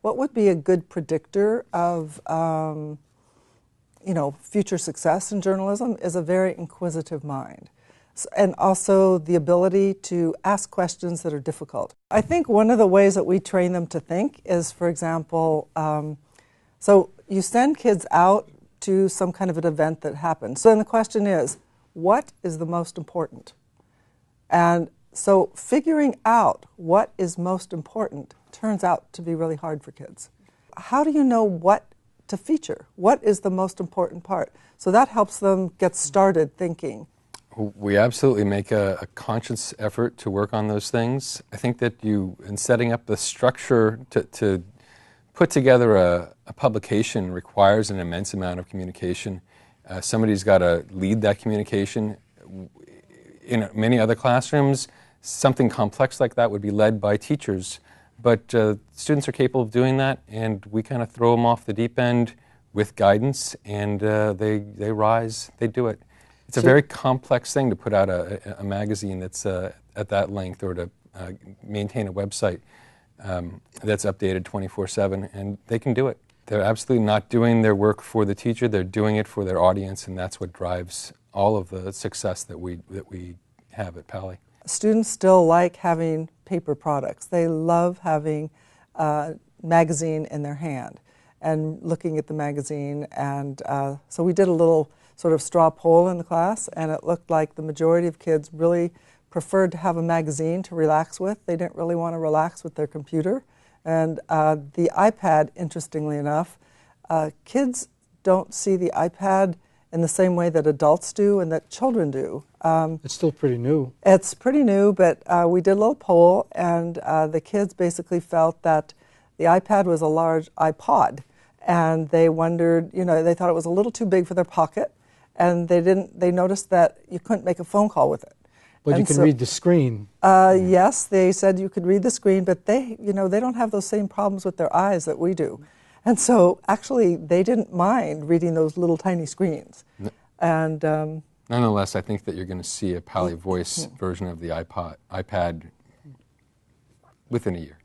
what would be a good predictor of future success in journalism is a very inquisitive mind, and also the ability to ask questions that are difficult. I think one of the ways that we train them to think is, for example, so you send kids out to some kind of an event that happens. So then the question is, what is the most important? And so figuring out what is most important turns out to be really hard for kids. How do you know what to feature? What is the most important part? So that helps them get started thinking. We absolutely make a conscious effort to work on those things. I think that in setting up the structure to put together a publication requires an immense amount of communication. Somebody's got to lead that communication. In many other classrooms, something complex like that would be led by teachers. But students are capable of doing that, and we kind of throw them off the deep end with guidance, and they rise, they do it. It's a very complex thing to put out a magazine that's at that length, or to maintain a website that's updated 24/7, and they can do it. They're absolutely not doing their work for the teacher, they're doing it for their audience, and that's what drives all of the success that we have at Pali. Students still like having paper products. They love having a magazine in their hand and looking at the magazine. And so we did a little sort of straw poll in the class, and it looked like the majority of kids really preferred to have a magazine to relax with. They didn't really want to relax with their computer. And the iPad, interestingly enough, kids don't see the iPad in the same way that adults do and that children do. It's still pretty new. It's pretty new, but we did a little poll, and the kids basically felt that the iPad was a large iPod, and they wondered, they thought it was a little too big for their pocket, and they noticed that you couldn't make a phone call with it. But you can read the screen. Yes, they said you could read the screen, but they don't have those same problems with their eyes that we do. And so actually they didn't mind reading those little tiny screens. And nonetheless, I think that you're going to see a Pali Voice version of the iPad within a year.